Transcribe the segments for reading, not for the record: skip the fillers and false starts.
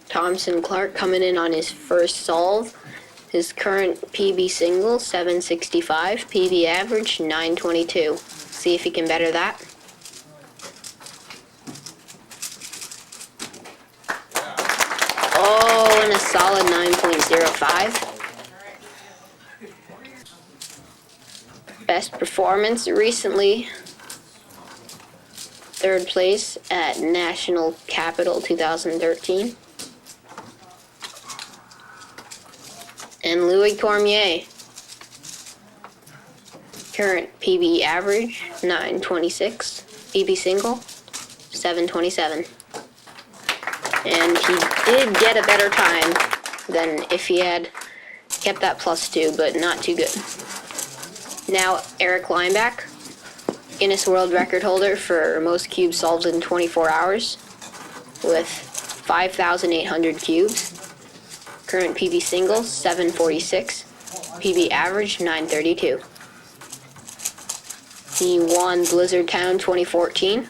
Thompson Clark coming in on his first solve. His current PB single, 765. PB average, 922. See if he can better that. Oh, and a solid 9.05. Best performance recently. Third place at National Capital 2013. And Louis Cormier, current PB average, 926, PB single, 727. And he did get a better time than if he had kept that +2, but not too good. Now, Eric Lineback, Guinness World Record holder for most cubes solved in 24 hours with 5,800 cubes. Current PB single, 746. PB average, 932. He won Blizzard Town 2014.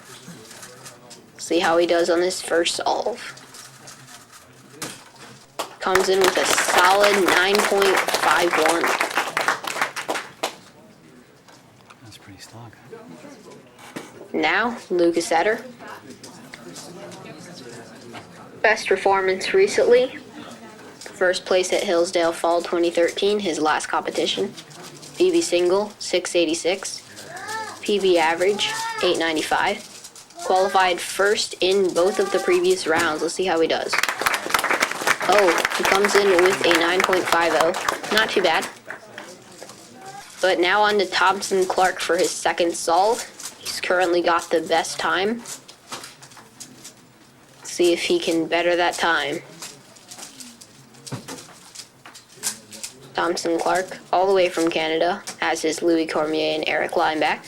See how he does on this first solve. Comes in with a solid 9.51. That's pretty stock. Now, Lucas Etter. Best performance recently. First place at Hillsdale Fall 2013, his last competition. PB single, 686. PB average, 895. Qualified first in both of the previous rounds. Let's see how he does. Oh, he comes in with a 9.50. Not too bad. But now on to Thompson Clark for his second solve. He's currently got the best time. See if he can better that time. Thompson Clark, all the way from Canada, as is Louis Cormier and Eric Lineback.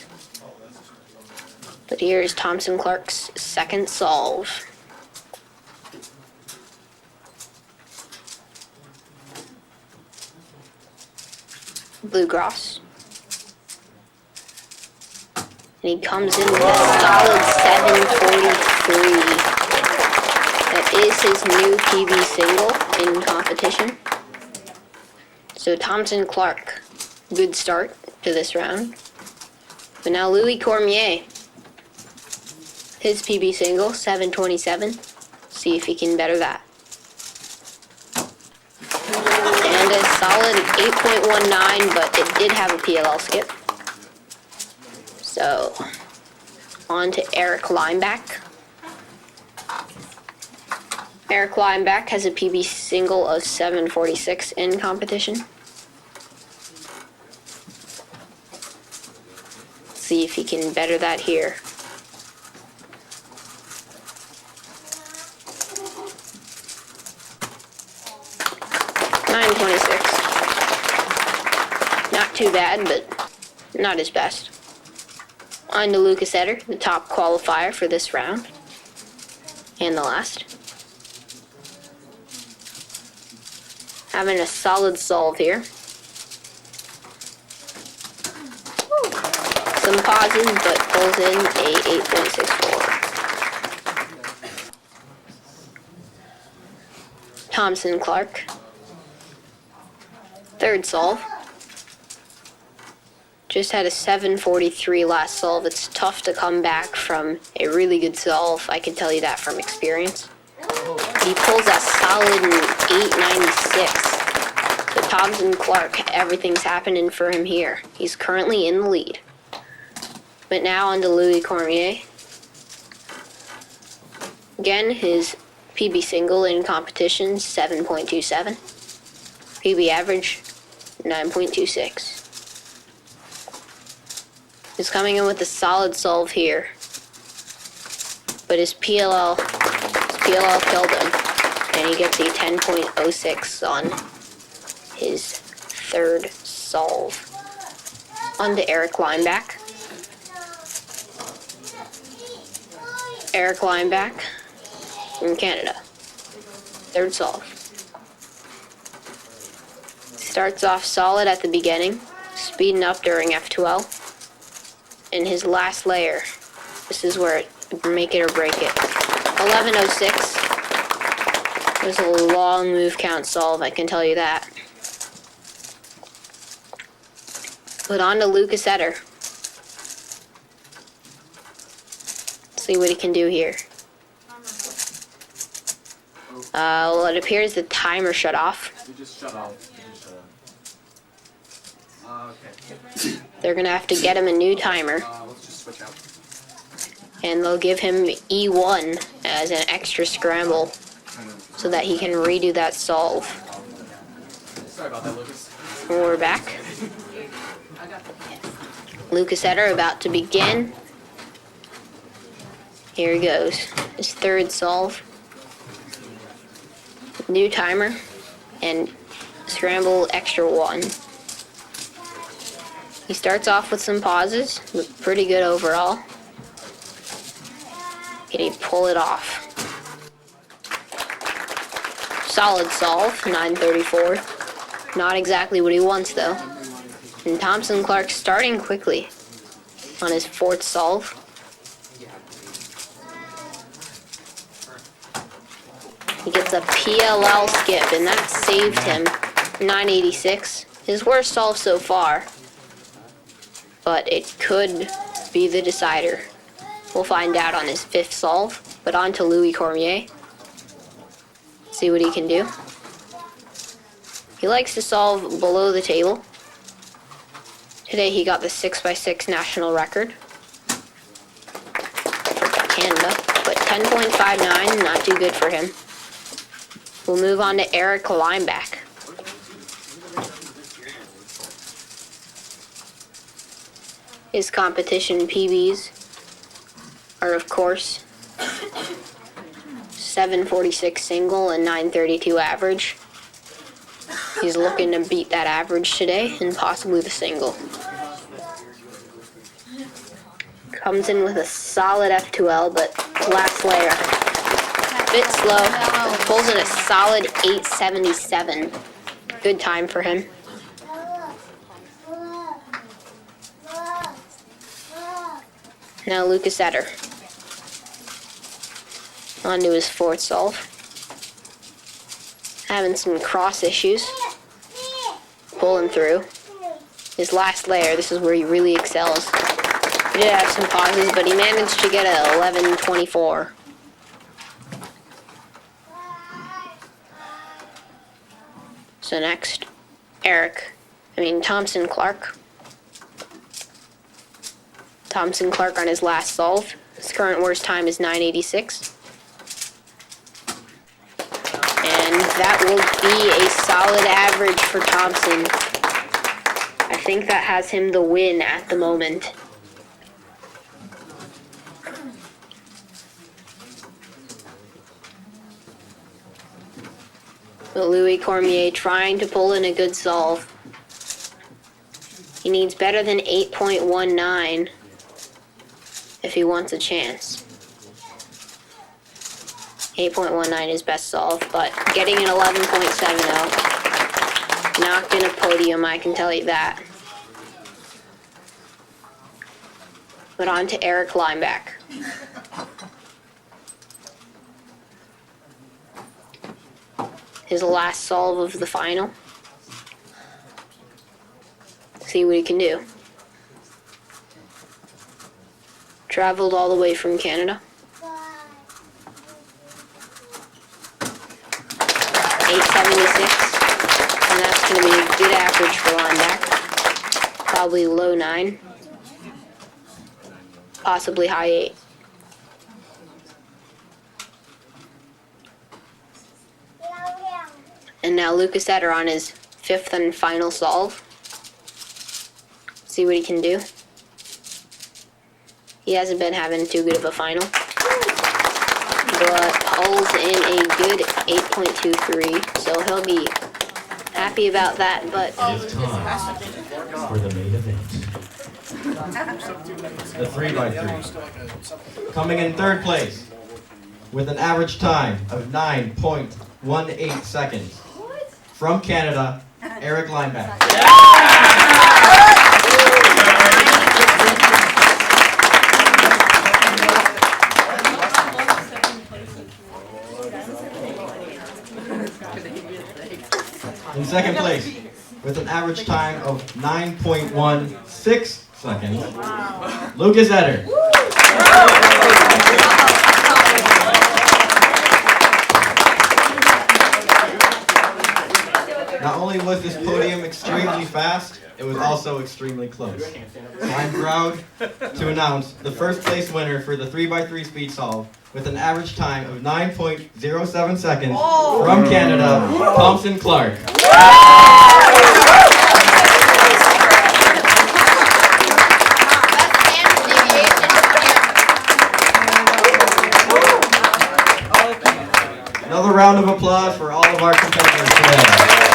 But here is Thompson Clark's second solve. Blue Cross. And he comes in with a solid 743. That is his new PB single in competition. So Thompson Clark, good start to this round. But now Louis Cormier, his PB single, 727. See if he can better that. And a solid 8.19, but it did have a PLL skip. So, on to Eric Lineback. Eric Lineback has a PB single of 746 in competition. See if he can better that here. .926. Not too bad, but not his best. On to Lucas Etter, the top qualifier for this round. And the last. Having a solid solve here. Some pauses, but pulls in a 8.64. Thompson Clark. Third solve. Just had a 743 last solve. It's tough to come back from a really good solve. I can tell you that from experience. He pulls a solid 896. So Thompson Clark, everything's happening for him here. He's currently in the lead. But now on to Louis Cormier. Again, his PB single in competition, 7.27. PB average, 9.26. He's coming in with a solid solve here. But his PLL killed him. And he gets a 10.06 on his third solve. On to Eric Lineback. Eric Lineback from Canada. Third solve. Starts off solid at the beginning, speeding up during F2L. In his last layer, this is where it make it or break it. 11:06. It was a long move count solve, I can tell you that. Put on to Lucas Etter. See what he can do here. Well, it appears the timer shut off. You just shut off. Okay. They're gonna have to get him a new timer, Let's just switch out. and they'll give him E1 as an extra scramble so that he can redo that solve. Sorry about that, Lucas. We're back. Lucas Etter about to begin. Here he goes. His third solve. New timer and scramble extra one. He starts off with some pauses, but pretty good overall. Can he pull it off? Solid solve, 9:34. Not exactly what he wants though. And Thompson Clark starting quickly on his fourth solve. He gets a PLL skip, and that saved him 986. His worst solve so far, but it could be the decider. We'll find out on his fifth solve, but on to Louis Cormier. See what he can do. He likes to solve below the table. Today he got the 6x6 national record for Canada, but 10.59, not too good for him. We'll move on to Eric Lineback. His competition PBs are, of course, 746 single and 932 average. He's looking to beat that average today and possibly the single. Comes in with a solid F2L, but last layer. Bit slow. Pulls in a solid 877. Good time for him. Now Lucas Etter. On to his fourth solve. Having some cross issues. Pulling through. His last layer, this is where he really excels. He did have some pauses, but he managed to get a 1124. So next, Thompson Clark. Thompson Clark on his last solve. His current worst time is 986. And that will be a solid average for Thompson. I think that has him the win at the moment. But Louis Cormier trying to pull in a good solve. He needs better than 8.19 if he wants a chance. 8.19 is best solve, but getting an 11.70 knocked in a podium, I can tell you that. But on to Eric Lineback. His last solve of the final. See what he can do. Traveled all the way from Canada. 876. And that's going to be a good average for Lineback. Probably low 9. Possibly high 8. And now Lucas Etter on his fifth and final solve. See what he can do. He hasn't been having too good of a final. But pulls in a good 8.23, so he'll be happy about that, but... It's time for the main event. The 3x3. Coming in third place with an average time of 9.18 seconds. From Canada, Eric linebacker. In second place, with an average time of 9.16 seconds, Lucas Etter. Not only was this podium extremely fast, it was also extremely close. So I'm proud to announce the first place winner for the 3x3 speed solve with an average time of 9.07 seconds from Canada, Thompson Clark. Another round of applause for all of our competitors today.